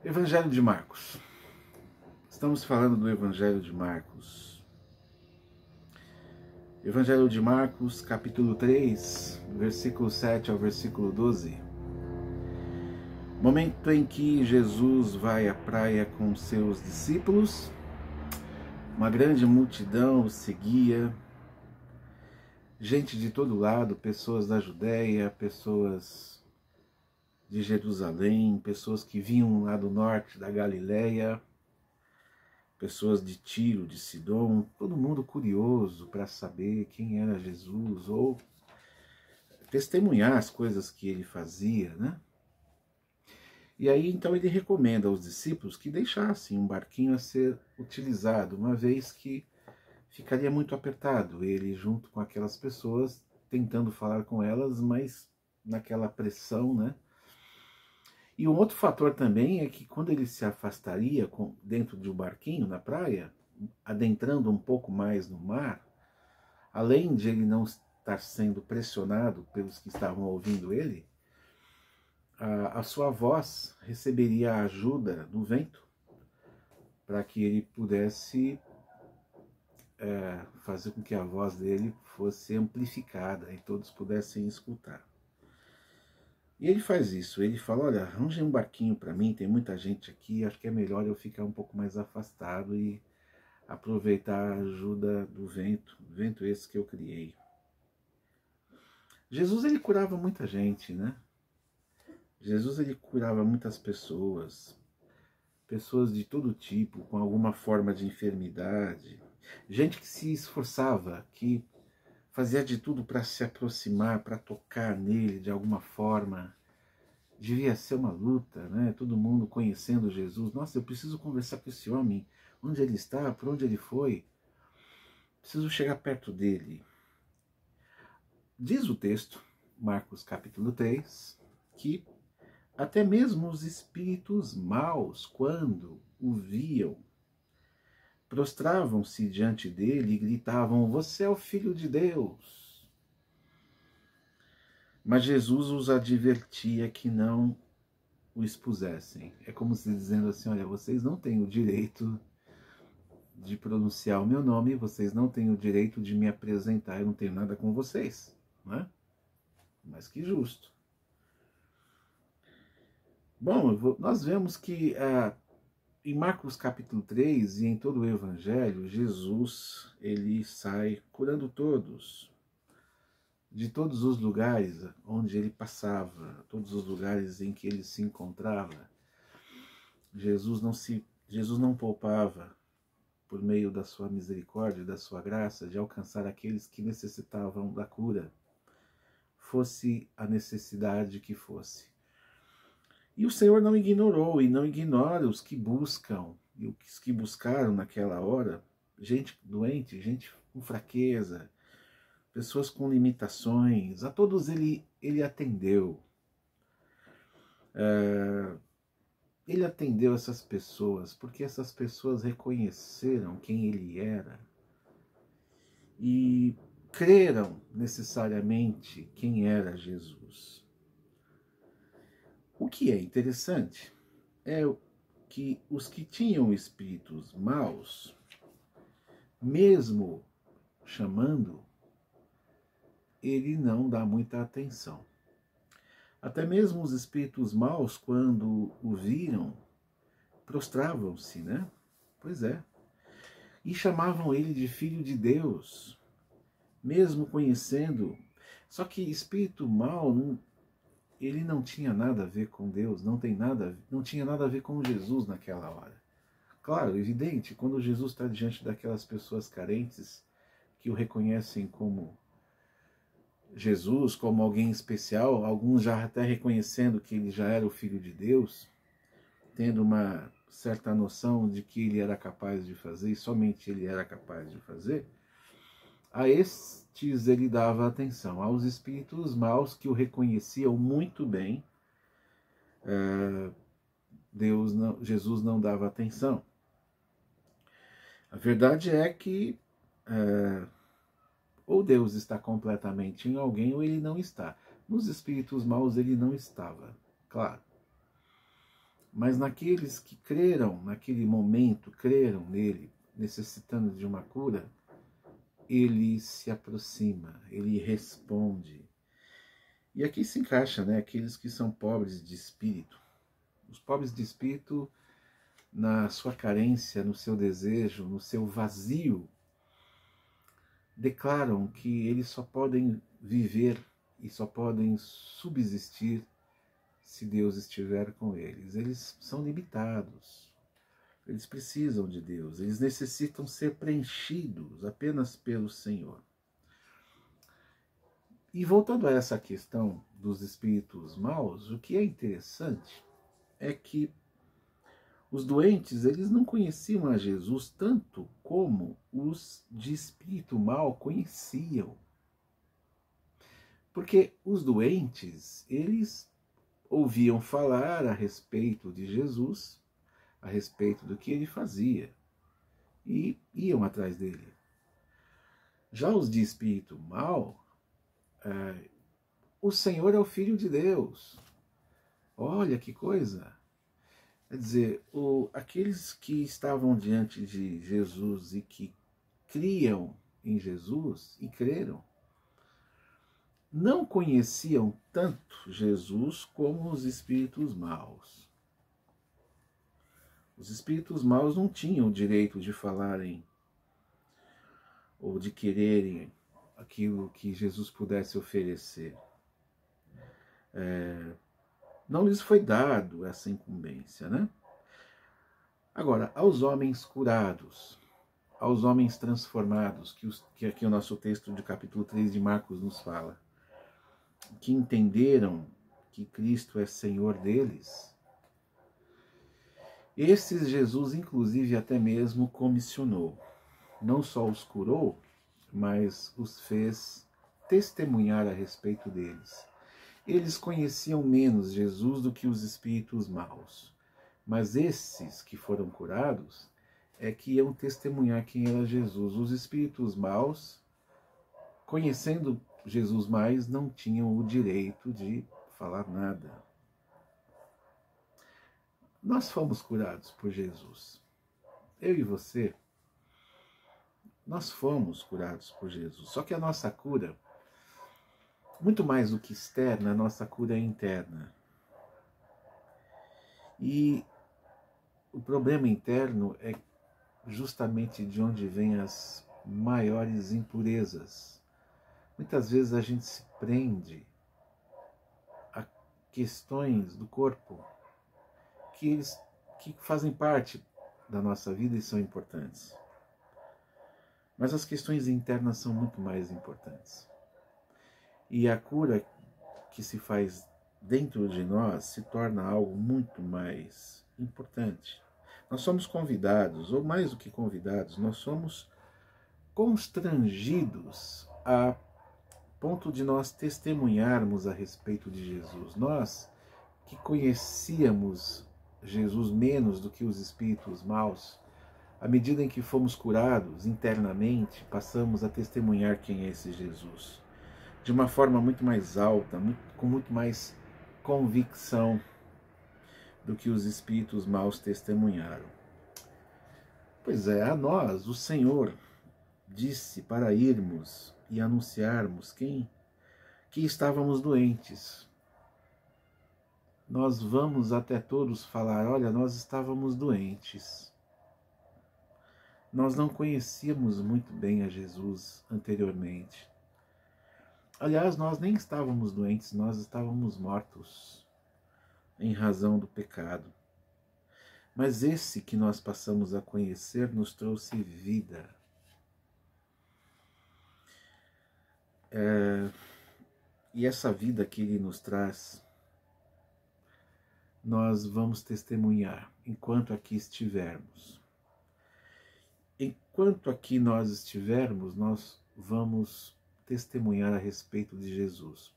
Evangelho de Marcos. Estamos falando do Evangelho de Marcos. Evangelho de Marcos, capítulo 3, versículo 7 ao versículo 12. Momento em que Jesus vai à praia com seus discípulos, uma grande multidão o seguia, gente de todo lado, pessoas da Judéia, pessoas de Jerusalém, pessoas que vinham lá do norte da Galileia, pessoas de Tiro, de Sidom, todo mundo curioso para saber quem era Jesus ou testemunhar as coisas que ele fazia, né? E aí então ele recomenda aos discípulos que deixassem um barquinho a ser utilizado, uma vez que ficaria muito apertado, ele junto com aquelas pessoas, tentando falar com elas, mas naquela pressão, né? E um outro fator também é que quando ele se afastaria dentro de um barquinho na praia, adentrando um pouco mais no mar, além de ele não estar sendo pressionado pelos que estavam ouvindo ele, a sua voz receberia a ajuda do vento para que ele pudesse fazer com que a voz dele fosse amplificada e todos pudessem escutar. E ele faz isso, ele fala, olha, arranje um barquinho para mim, tem muita gente aqui, acho que é melhor eu ficar um pouco mais afastado e aproveitar a ajuda do vento esse que eu criei. Jesus, ele curava muita gente, né? Jesus, ele curava muitas pessoas de todo tipo, com alguma forma de enfermidade, gente que se esforçava, que fazia de tudo para se aproximar, para tocar nele de alguma forma. Devia ser uma luta, né? Todo mundo conhecendo Jesus. Nossa, eu preciso conversar com esse homem. Onde ele está? Por onde ele foi? Preciso chegar perto dele. Diz o texto, Marcos capítulo 3, que até mesmo os espíritos maus, quando o viam, prostravam-se diante dele e gritavam, você é o Filho de Deus. Mas Jesus os advertia que não o expusessem. É como se dizendo assim, olha, vocês não têm o direito de pronunciar o meu nome, vocês não têm o direito de me apresentar, eu não tenho nada com vocês, não é? Mas que justo. Bom, nós vemos que em Marcos capítulo 3 e em todo o Evangelho, Jesus, ele sai curando todos, de todos os lugares onde ele passava, todos os lugares em que ele se encontrava. Jesus não poupava, por meio da sua misericórdia e da sua graça, de alcançar aqueles que necessitavam da cura, fosse a necessidade que fosse. E o Senhor não ignorou e não ignora os que buscam, e os que buscaram naquela hora, gente doente, gente com fraqueza, pessoas com limitações, a todos ele atendeu. Ele atendeu essas pessoas porque essas pessoas reconheceram quem ele era e creram necessariamente quem era Jesus. O que é interessante é que os que tinham espíritos maus, mesmo chamando, ele não dá muita atenção. Até mesmo os espíritos maus, quando o viram, prostravam-se, né? Pois é. E chamavam ele de Filho de Deus, mesmo conhecendo. Só que espírito mau, ele não tinha nada a ver com Deus, não tinha nada a ver com Jesus naquela hora. Claro, evidente, quando Jesus está diante daquelas pessoas carentes, que o reconhecem como Jesus, como alguém especial, alguns já até reconhecendo que ele já era o Filho de Deus, tendo uma certa noção de que ele era capaz de fazer, e somente ele era capaz de fazer, a estes ele dava atenção. Aos espíritos maus que o reconheciam muito bem, Jesus não dava atenção. A verdade é que ou Deus está completamente em alguém ou ele não está. Nos espíritos maus ele não estava, claro. Mas naqueles que creram, naquele momento, creram nele, necessitando de uma cura, ele se aproxima, ele responde. E aqui se encaixa, né, aqueles que são pobres de espírito. Os pobres de espírito, na sua carência, no seu desejo, no seu vazio, declaram que eles só podem viver e só podem subsistir se Deus estiver com eles. Eles são limitados, eles precisam de Deus, eles necessitam ser preenchidos apenas pelo Senhor. E voltando a essa questão dos espíritos maus, o que é interessante é que os doentes, eles não conheciam a Jesus tanto como os de espírito mau conheciam. Porque os doentes, eles ouviam falar a respeito de Jesus, a respeito do que ele fazia, e iam atrás dele. Já os de espírito mau, o Senhor é o Filho de Deus. Olha que coisa! Quer dizer, aqueles que estavam diante de Jesus e que criam em Jesus e creram, não conheciam tanto Jesus como os espíritos maus. Os espíritos maus não tinham o direito de falarem ou de quererem aquilo que Jesus pudesse oferecer. Não lhes foi dado essa incumbência, né? Agora, aos homens curados, aos homens transformados, que aqui o nosso texto de capítulo 3 de Marcos nos fala, que entenderam que Cristo é Senhor deles, esses Jesus, inclusive, até mesmo comissionou. Não só os curou, mas os fez testemunhar a respeito deles. Eles conheciam menos Jesus do que os espíritos maus, mas esses que foram curados é que iam testemunhar quem era Jesus. Os espíritos maus, conhecendo Jesus mais, não tinham o direito de falar nada. Nós fomos curados por Jesus. Eu e você, nós fomos curados por Jesus. Só que a nossa cura, muito mais do que externa, a nossa cura é interna. E o problema interno é justamente de onde vêm as maiores impurezas. Muitas vezes a gente se prende a questões do corpo que fazem parte da nossa vida e são importantes. Mas as questões internas são muito mais importantes. E a cura que se faz dentro de nós se torna algo muito mais importante. Nós somos convidados, ou mais do que convidados, nós somos constrangidos a ponto de nós testemunharmos a respeito de Jesus. Nós que conhecíamos Jesus menos do que os espíritos maus, à medida em que fomos curados internamente, passamos a testemunhar quem é esse Jesus, de uma forma muito mais alta, com muito mais convicção do que os espíritos maus testemunharam. Pois é, a nós o Senhor disse para irmos e anunciarmos que estávamos doentes. Nós vamos até todos falar, olha, nós estávamos doentes. Nós não conhecíamos muito bem a Jesus anteriormente. Aliás, nós nem estávamos doentes, nós estávamos mortos em razão do pecado. Mas esse que nós passamos a conhecer nos trouxe vida. E essa vida que ele nos traz, nós vamos testemunhar enquanto aqui estivermos. Enquanto aqui nós estivermos, nós vamos testemunhar a respeito de Jesus.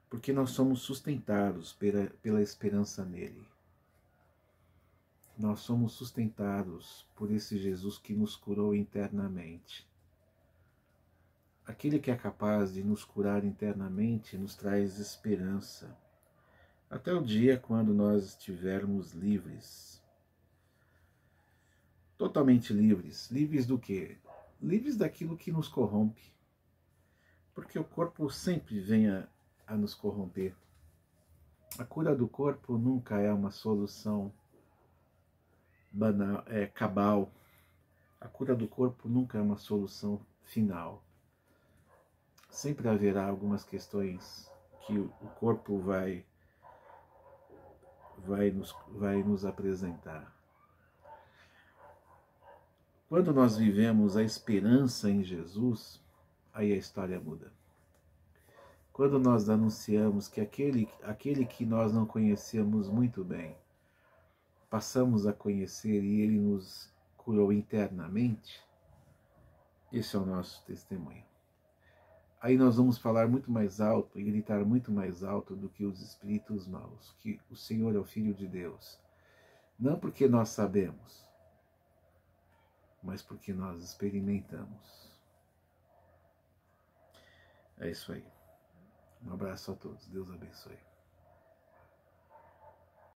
Porque nós somos sustentados pela esperança nele. Nós somos sustentados por esse Jesus que nos curou internamente. Aquele que é capaz de nos curar internamente nos traz esperança. até o dia quando nós estivermos livres. Totalmente livres. Livres do quê? Livres daquilo que nos corrompe. Porque o corpo sempre vem a nos corromper. A cura do corpo nunca é uma solução banal, cabal. A cura do corpo nunca é uma solução final. Sempre haverá algumas questões que o corpo vai nos apresentar. Quando nós vivemos a esperança em Jesus, aí a história muda. Quando nós anunciamos que aquele que nós não conhecemos muito bem, passamos a conhecer e ele nos curou internamente, esse é o nosso testemunho. Aí nós vamos falar muito mais alto e gritar muito mais alto do que os espíritos maus, que o Senhor é o Filho de Deus. Não porque nós sabemos, mas porque nós experimentamos. É isso aí. Um abraço a todos. Deus abençoe.